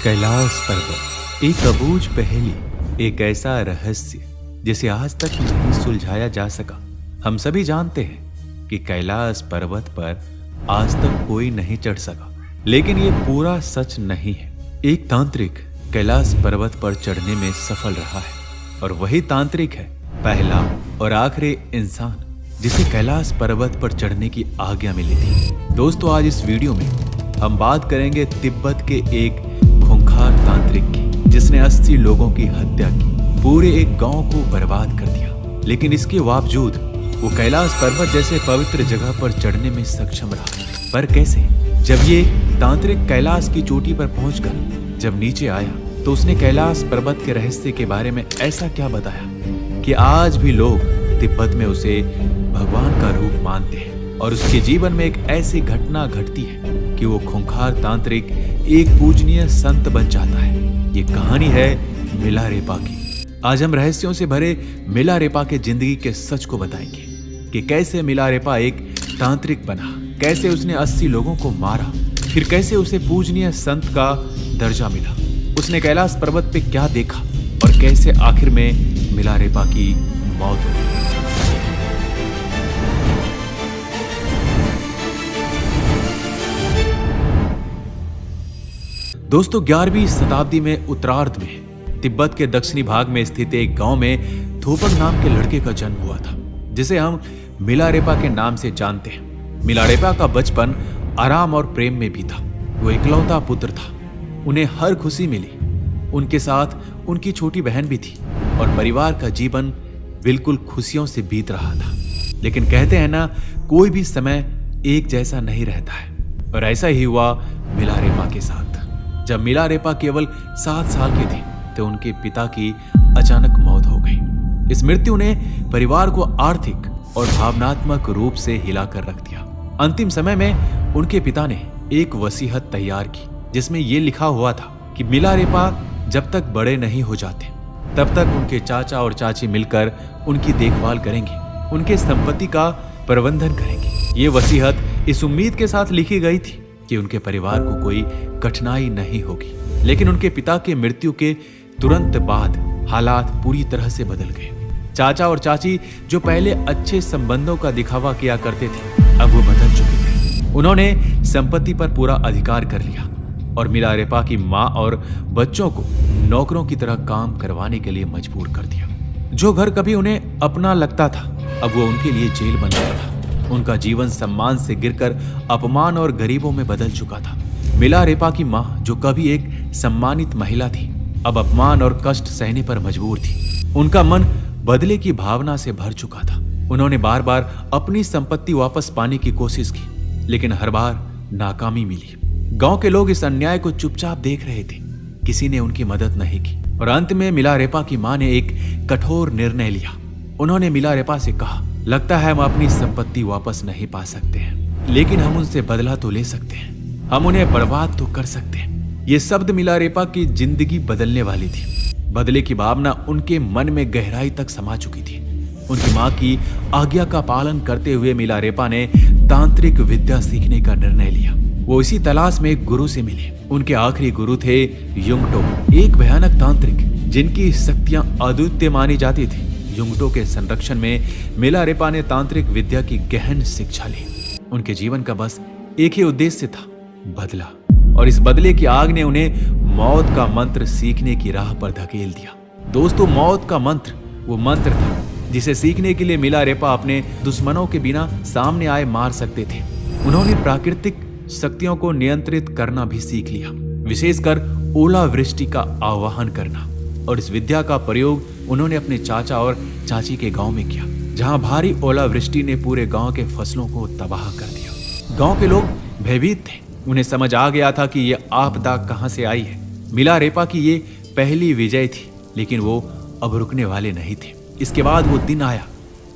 कैलाश पर्वत एक अबूझ पहेली, एक ऐसा रहस्य जिसे आज तक नहीं सुलझाया जा सका। हम सभी जानते हैं कि कैलाश पर्वत पर आज तक कोई नहीं चढ़ सका, लेकिन ये पूरा सच नहीं है। एक तांत्रिक कैलाश पर्वत पर चढ़ने में सफल रहा है और वही तांत्रिक है पहला और आखिरी इंसान जिसे कैलाश पर्वत पर चढ़ने की आज्ञा मिली थी। दोस्तों, आज इस वीडियो में हम बात करेंगे तिब्बत के एक खूंखार तांत्रिक की, जिसने 80 लोगों की हत्या की, पूरे एक गांव को बर्बाद कर दिया, लेकिन इसके बावजूद वो कैलाश पर्वत जैसे पवित्र जगह पर चढ़ने में सक्षम रहा। पर कैसे? जब ये तांत्रिक कैलाश की चोटी पर पहुंचकर जब नीचे आया तो उसने कैलाश पर्वत के रहस्य के बारे में ऐसा क्या बताया कि आज भी लोग तिब्बत में उसे भगवान का रूप मानते हैं। और उसके जीवन में एक ऐसी घटना घटती है कि वो खूंखार तांत्रिक एक पूजनीय संत बन जाता है। ये कहानी है मिलारेपा की। आज हम रहस्यों से भरे मिलारेपा के जिंदगी के सच को बताएंगे कि कैसे मिलारेपा एक तांत्रिक बना, कैसे उसने 80 लोगों को मारा, फिर कैसे उसे पूजनीय संत का दर्जा मिला, उसने कैलाश पर्वत पे क्या देखा और कैसे आखिर में मिलारेपा की मौत हुई। दोस्तों, 11वीं शताब्दी में उत्तरार्ध में तिब्बत के दक्षिणी भाग में स्थित एक गांव में थोपक नाम के लड़के का जन्म हुआ था, जिसे हम मिलारेपा के नाम से जानते हैं। मिलारेपा का बचपन आराम और प्रेम में भी था। वो इकलौता पुत्र था, उन्हें हर खुशी मिली। उनके साथ उनकी छोटी बहन भी थी और परिवार का जीवन बिल्कुल खुशियों से बीत रहा था। लेकिन कहते हैं ना, कोई भी समय एक जैसा नहीं रहता है, और ऐसा ही हुआ मिलारेपा के साथ। जब मिलारेपा केवल 7 साल के थे तो उनके पिता की अचानक मौत हो गई। इस मृत्यु ने परिवार को आर्थिक और भावनात्मक रूप से हिलाकर रख दिया। अंतिम समय में उनके पिता ने एक वसीयत तैयार की, जिसमें यह लिखा हुआ था कि मिलारेपा जब तक बड़े नहीं हो जाते तब तक उनके चाचा और चाची मिलकर उनकी देखभाल करेंगे, उनके संपत्ति का प्रबंधन करेंगे। ये वसीयत इस उम्मीद के साथ लिखी गई थी कि उनके परिवार को कोई कठिनाई नहीं होगी। लेकिन उनके पिता के मृत्यु के तुरंत बाद हालात पूरी तरह से बदल गए। चाचा और चाची जो पहले अच्छे संबंधों का दिखावा किया करते थे, अब वो बदल चुके थे। उन्होंने संपत्ति पर पूरा अधिकार कर लिया और मिलारेपा की माँ और बच्चों को नौकरों की तरह काम करवाने के लिए मजबूर कर दिया। जो घर कभी उन्हें अपना लगता था, अब वो उनके लिए जेल बन गया था। उनका जीवन सम्मान से गिरकर अपमान और गरीबों में बदल चुका था। मिलारेपा की माँ, जो कभी एक सम्मानित महिला थी, अब अपमान और कष्ट सहने पर मजबूर थी। उनका मन बदले की भावना से भर चुका था। उन्होंने बार बार अपनी संपत्ति वापस पाने की कोशिश की, लेकिन हर बार नाकामी मिली। गांव के लोग इस अन्याय को चुपचाप देख रहे थे, किसी ने उनकी मदद नहीं की। और अंत में मिलारेपा की माँ ने एक कठोर निर्णय लिया। उन्होंने मिलारेपा से कहा, लगता है हम अपनी संपत्ति वापस नहीं पा सकते हैं, लेकिन हम उनसे बदला तो ले सकते हैं, हम उन्हें बर्बाद तो कर सकते हैं। ये शब्द मिलारेपा की जिंदगी बदलने वाली थी। बदले की भावना उनके मन में गहराई तक समा चुकी थी। उनकी माँ की आज्ञा का पालन करते हुए मिलारेपा ने तांत्रिक विद्या सीखने का निर्णय लिया। वो इसी तलाश में एक गुरु से मिले। उनके आखिरी गुरु थे युंगटो, एक भयानक तांत्रिक जिनकी शक्तियां अद्वितीय मानी जाती थी। युंगटो के संरक्षण में मिलारेपा ने तांत्रिक विद्या की गहन शिक्षा ली। उनके जीवन का बस एक ही उद्देश्य था, बदला। और इस बदले की आग ने उन्हें मौत का मंत्र सीखने की राह पर धकेल दिया। दोस्तों, मौत का मंत्र वो मंत्र था जिसे सीखने के लिए मिलारेपा अपने दुश्मनों के बिना सामने आए मार सकते थे। उन्होंने प्राकृतिक शक्तियों को नियंत्रित करना भी सीख लिया, विशेषकर ओलावृष्टि का आह्वान करना। और इस विद्या का प्रयोग उन्होंने अपने चाचा और चाची के गांव में किया, जहां भारी ओलावृष्टि ने पूरे गांव के फसलों को तबाह कर दिया। गांव के लोग भयभीत थे। उन्हें समझ आ गया था कि यह आपदा कहां से आई है। मिलारेपा की ये पहली विजय थी, लेकिन वो अब रुकने वाले नहीं थे। इसके बाद वो दिन आया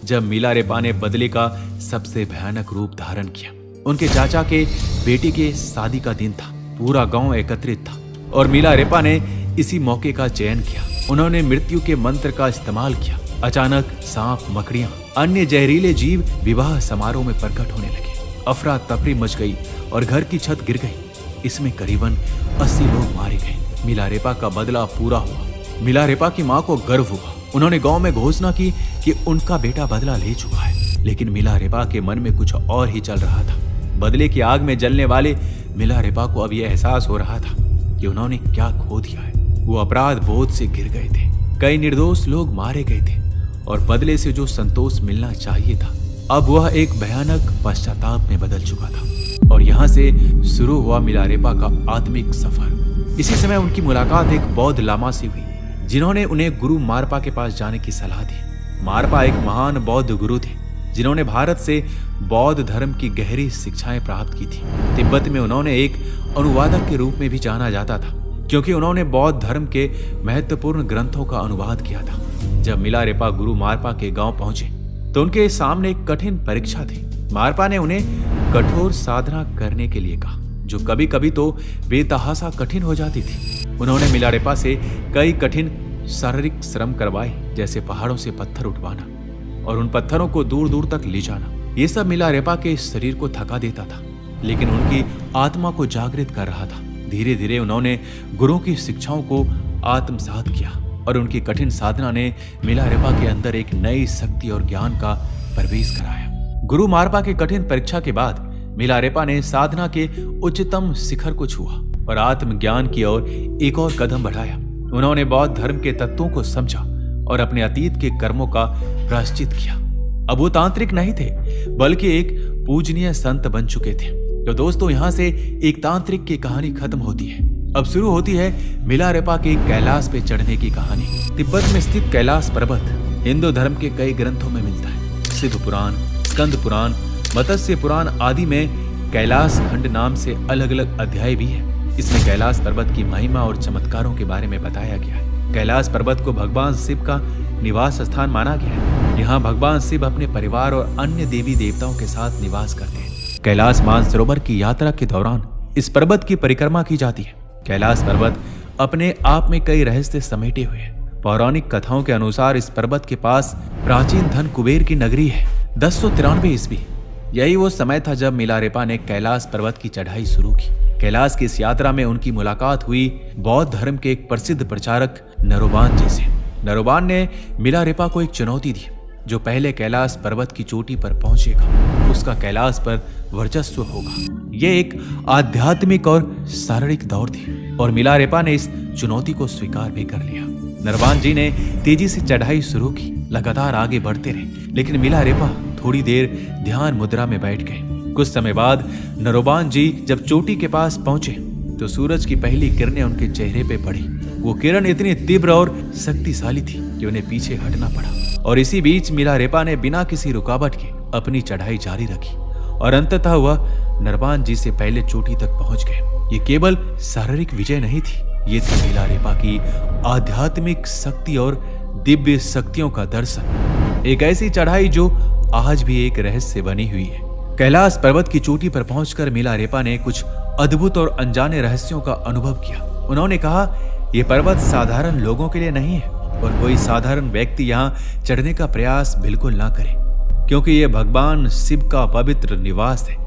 जब मिलारेपा ने बदले का सबसे भयानक रूप धारण किया। उनके चाचा के बेटी के शादी का दिन था। पूरा गांव एकत्रित था और मिलारेपा ने इसी मौके का चयन किया। उन्होंने मृत्यु के मंत्र का इस्तेमाल किया। अचानक सांप, मकड़ियां, अन्य जहरीले जीव विवाह समारोह में प्रकट होने लगे। अफरा तफरी मच गई और घर की छत गिर गई। इसमें करीबन 80 लोग मारे गए। मिलारेपा का बदला पूरा हुआ। मिलारेपा की मां को गर्व हुआ। उन्होंने गांव में घोषणा की कि उनका बेटा बदला ले चुका है। लेकिन मिलारेपा के मन में कुछ और ही चल रहा था। बदले की आग में जलने वाले मिलारेपा को अब यह एहसास हो रहा था कि उन्होंने क्या खो दिया है। वो अपराध बोझ से गिर गए थे। कई निर्दोष लोग मारे गए थे और बदले से जो संतोष मिलना चाहिए था, अब वह एक भयानक पश्चाताप में बदल चुका था। और यहाँ से शुरू हुआ मिलारेपा का आत्मिक सफर। इसी समय उनकी मुलाकात एक बौद्ध लामा से हुई, जिन्होंने उन्हें गुरु मारपा के पास जाने की सलाह दी। मारपा एक महान बौद्ध गुरु थे, जिन्होंने भारत से बौद्ध धर्म की गहरी शिक्षाएं प्राप्त की थी। तिब्बत में उन्होंने एक अनुवादक के रूप में भी जाना जाता था, क्योंकि उन्होंने बौद्ध धर्म के महत्वपूर्ण ग्रंथों का अनुवाद किया था। जब मिलारेपा गुरु मारपा के गांव पहुंचे तो उनके सामने एक कठिन परीक्षा थी। मारपा ने उन्हें कठोर साधना करने के लिए कहा, जो कभी कभी तो बेतहासा कठिन हो जाती थी। उन्होंने मिलारेपा से कई कठिन शारीरिक श्रम करवाए, जैसे पहाड़ों से पत्थर उठवाना और उन पत्थरों को दूर दूर तक ले जाना। ये सब मिलारेपा के शरीर को थका देता था, लेकिन उनकी आत्मा को जागृत कर रहा था। धीरे धीरे उन्होंने गुरु की शिक्षाओं को आत्मसात किया और उनकी कठिन साधना ने मिलारेपा के अंदर एक नई शक्ति और ज्ञान का प्रवेश कराया। गुरु मारपा के कठिन परीक्षा के बाद मिलारेपा ने साधना के उच्चतम शिखर को छुआ और आत्मज्ञान की ओर एक और कदम बढ़ाया। उन्होंने बौद्ध धर्म के तत्वों को समझा और अपने अतीत के कर्मों का प्रायश्चित किया। अब वो तांत्रिक नहीं थे, बल्कि एक पूजनीय संत बन चुके थे। तो दोस्तों, यहाँ से एक तांत्रिक की कहानी खत्म होती है। अब शुरू होती है मिलारेपा के कैलाश पे चढ़ने की कहानी। तिब्बत में स्थित कैलाश पर्वत हिंदू धर्म के कई ग्रंथों में मिलता है। शिव पुराण, स्कंद पुराण, मत्स्य पुराण आदि में कैलाश खंड नाम से अलग अलग अध्याय भी है। इसमें कैलाश पर्वत की महिमा और चमत्कारों के बारे में बताया गया है। कैलाश पर्वत को भगवान शिव का निवास स्थान माना गया है। यहाँ भगवान शिव अपने परिवार और अन्य देवी देवताओं के साथ निवास करते हैं। कैलाश मानसरोवर की यात्रा के दौरान इस पर्वत की परिक्रमा की जाती है। कैलाश पर्वत अपने आप में कई रहस्य समेटे हुए हैं। पौराणिक कथाओं के अनुसार इस पर्वत के पास प्राचीन धन कुबेर की नगरी है। 1093 ईस्वी यही वो समय था जब मिलारेपा ने कैलाश पर्वत की चढ़ाई शुरू की। कैलाश की इस यात्रा में उनकी मुलाकात हुई बौद्ध धर्म के एक प्रसिद्ध प्रचारक नरोबान जी से। नरोबान ने मिलारेपा को एक चुनौती दी, जो पहले कैलाश पर्वत की चोटी पर पहुंचेगा उसका कैलाश पर वर्चस्व होगा। यह एक आध्यात्मिक और शारीरिक दौड़ थी और मिलारेपा ने इस चुनौती को स्वीकार भी कर लिया। नरवान जी ने तेजी से चढ़ाई शुरू की, लगातार आगे बढ़ते रहे, लेकिन मिलारेपा थोड़ी देर ध्यान मुद्रा में बैठ गए। कुछ समय बाद नरोबान जी जब चोटी के पास पहुंचे तो सूरज की पहली किरणें उनके चेहरे पे पड़ी। वो किरण इतनी तीव्र और शक्तिशाली थी कि उन्हें पीछे हटना पड़ा। और इसी बीच मिलारेपा ने बिना किसी रुकावट के अपनी चढ़ाई जारी रखी और अंततः वह नरवान जी से पहले चोटी तक पहुंच गए। ये केवल शारीरिक विजय नहीं थी, ये थी मिलारेपा की आध्यात्मिक शक्ति और दिव्य शक्तियों का दर्शन। एक ऐसी चढ़ाई जो आज भी एक रहस्य बनी हुई है। कैलाश पर्वत की चोटी पर पहुंचकर मिलारेपा ने कुछ अद्भुत और अनजाने रहस्यों का अनुभव किया। उन्होंने कहा, यह पर्वत साधारण लोगों के लिए नहीं है और कोई साधारण व्यक्ति यहाँ चढ़ने का प्रयास बिल्कुल ना करे, क्योंकि यह भगवान शिव का पवित्र निवास है।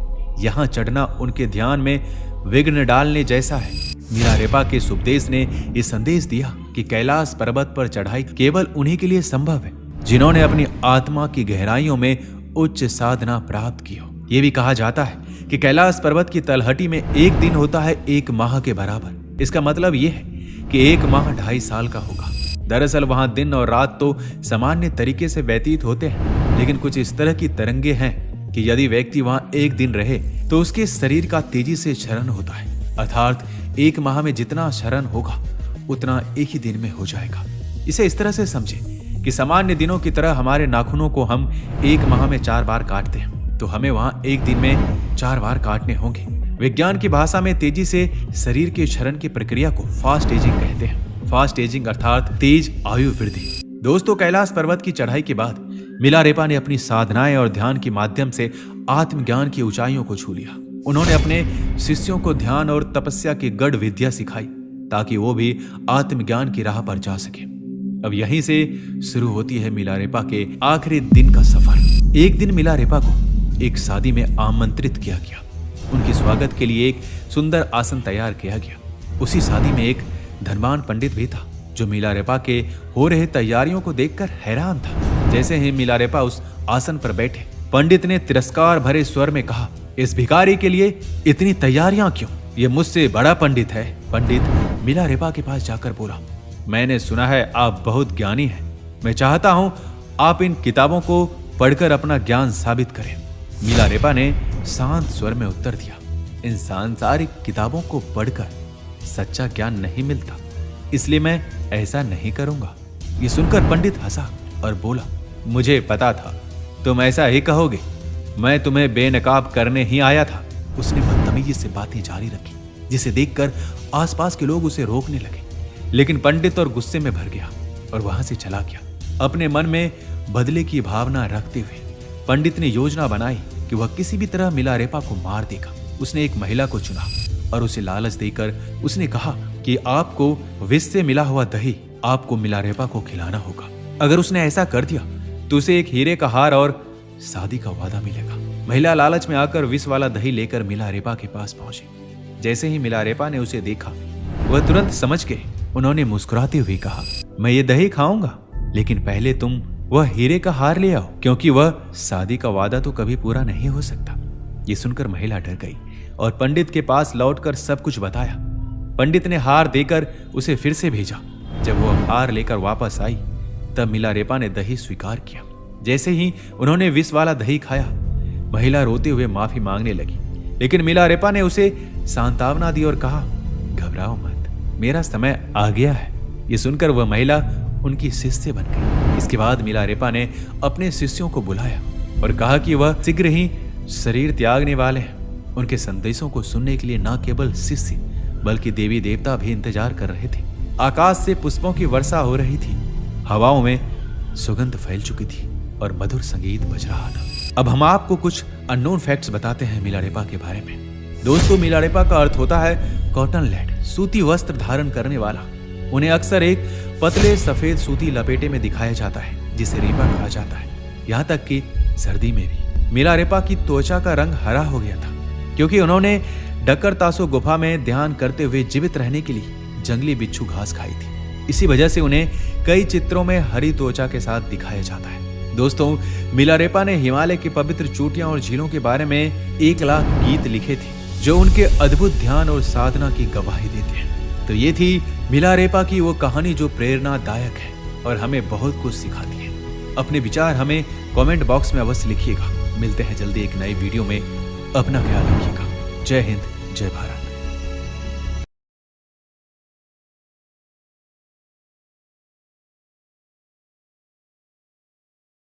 यहाँ चढ़ना उनके ध्यान में विघ्न डालने जैसा है। मिलारेपा के इस उपदेश ने यह संदेश दिया कि कैलाश पर्वत पर चढ़ाई केवल उन्हीं के लिए संभव है जिन्होंने अपनी आत्मा की गहराइयों में उच्च साधना प्राप्त की हो। यह भी कहा जाता है कि कैलाश पर्वत की तलहटी में एक दिन होता है 1 माह के बराबर। इसका मतलब यह है कि 1 माह 2.5 साल का होगा। दरअसल वहां दिन और रात तो सामान्य तरीके से व्यतीत होते हैं, लेकिन कुछ इस तरह की तरंगे हैं कि यदि व्यक्ति वहां 1 दिन रहे तो उसके शरीर का तेजी से क्षरण होता है। अर्थात 1 माह में जितना क्षरण होगा उतना एक ही दिन में हो जाएगा। इसे इस तरह से समझें कि सामान्य दिनों की तरह हमारे नाखूनों को हम 1 माह में 4 बार काटते हैं, तो हमें वहां 1 दिन में 4 बार काटने होंगे। विज्ञान की भाषा में तेजी से शरीर के क्षरण की प्रक्रिया को फास्ट एजिंग कहते हैं। फास्ट एजिंग अर्थात तेज आयु वृद्धि। दोस्तों, कैलाश पर्वत की चढ़ाई के बाद मिलारेपा ने अपनी साधनाएं और ध्यान के माध्यम से आत्मज्ञान की ऊंचाइयों को छू लिया। उन्होंने अपने शिष्यों को ध्यान और तपस्या की गढ़ विद्या सिखाई ताकि वो भी आत्मज्ञान की राह पर जा सके। अब यहीं से शुरू होती है मिलारेपा के आखिरी दिन का सफर। एक दिन मिलारेपा को एक शादी में आमंत्रित किया गया। उनके स्वागत के लिए एक सुंदर आसन तैयार किया गया। उसी शादी में एक धनवान पंडित भी था, जो मिलारेपा के हो रहे तैयारियों को देखकर हैरान था। जैसे ही मिलारेपा उस आसन पर बैठे, पंडित ने तिरस्कार भरे स्वर में कहा, इस भिखारी के लिए इतनी तैयारियां क्यों? ये मुझसे बड़ा पंडित है। पंडित मिलारेपा के पास जाकर बोला, मैंने सुना है आप बहुत ज्ञानी हैं। मैं चाहता हूं आप इन किताबों को पढ़कर अपना ज्ञान साबित करें। मिलारेपा ने शांत स्वर में उत्तर दिया, इन सांसारिक किताबों को पढ़कर सच्चा ज्ञान नहीं मिलता, इसलिए मैं ऐसा नहीं करूंगा। ये सुनकर पंडित हंसा और बोला, मुझे पता था तुम ऐसा ही कहोगे। मैं तुम्हें बेनकाब करने ही आया था। उसने बदतमीजी से बातें जारी रखी, जिसे देखकर आसपास के लोग उसे रोकने लगे, लेकिन पंडित और गुस्से में भर गया और वहां से चला गया। अपने मन में बदले की भावना रखते हुए पंडित ने योजना बनाई कि वह किसी भी तरह मिलारेपा को मार देगा। उसने एक महिला को चुना और उसे लालच देकर उसने कहा कि आपको विष से मिला हुआ दही आपको मिलारेपा को खिलाना होगा। अगर उसने ऐसा कर दिया तो उसे एक हीरे का हार और शादी का वादा मिलेगा। महिला लालच में आकर विष वाला दही लेकर मिलारेपा के पास पहुंची। जैसे ही मिलारेपा ने उसे देखा, वह तुरंत समझ गए। उन्होंने मुस्कुराते हुए कहा, मैं ये दही खाऊंगा, लेकिन पहले तुम वह हीरे का हार ले आओ, क्योंकि वह शादी का वादा तो कभी पूरा नहीं हो सकता। ये सुनकर महिला डर गई और पंडित के पास लौटकर सब कुछ बताया। पंडित ने हार देकर उसे फिर से भेजा। जब वह हार लेकर वापस आई, तब मिलारेपा ने दही स्वीकार किया। जैसे ही उन्होंने विष वाला दही खाया, महिला रोते हुए माफी मांगने लगी, लेकिन मिलारेपा ने उसे सांत्वना दी और कहा, घबराओ मत, मेरा समय आ गया है। ये सुनकर वह महिला उनकी शिष्य बन गई। इसके बाद मिलारेपा ने अपने शिष्यों को बुलाया और कहा कि वह शीघ्र ही शरीर त्यागने वाले हैं। उनके संदेशों को सुनने के लिए न केवल शिष्य बल्कि देवी देवता भी इंतजार कर रहे थे। आकाश से पुष्पों की वर्षा हो रही थी, हवाओं में सुगंध फैल चुकी थी और मधुर संगीत बज रहा था। अब हम आपको कुछ अननोन फैक्ट्स बताते हैं मिलारेपा के बारे में। दोस्तों, मिलारेपा का अर्थ होता है कॉटन लैड, सूती वस्त्र धारण करने वाला। उन्हें अक्सर एक पतले सफेद सूती लपेटे में दिखाया जाता है, जिसे रेपा कहा जाता है। यहाँ तक कि सर्दी में भी मिलारेपा की त्वचा का रंग हरा हो गया था, क्योंकि उन्होंने डक्कर तासो गुफा में ध्यान करते हुए जीवित रहने के लिए जंगली बिच्छू घास खाई थी। इसी वजह से उन्हें कई चित्रों में हरी त्वचा के साथ दिखाया जाता है। दोस्तों, मिलारेपा ने हिमालय की पवित्र चोटियां और झीलों के बारे में 1 लाख गीत लिखे थे, जो उनके अद्भुत ध्यान और साधना की गवाही देते हैं। तो ये थी मिलारेपा की वो कहानी जो प्रेरणादायक है और हमें बहुत कुछ सिखाती है। अपने विचार हमें कमेंट बॉक्स में अवश्य लिखिएगा। मिलते हैं जल्दी एक नई वीडियो में। अपना ख्याल रखिएगा। जय हिंद, जय भारत।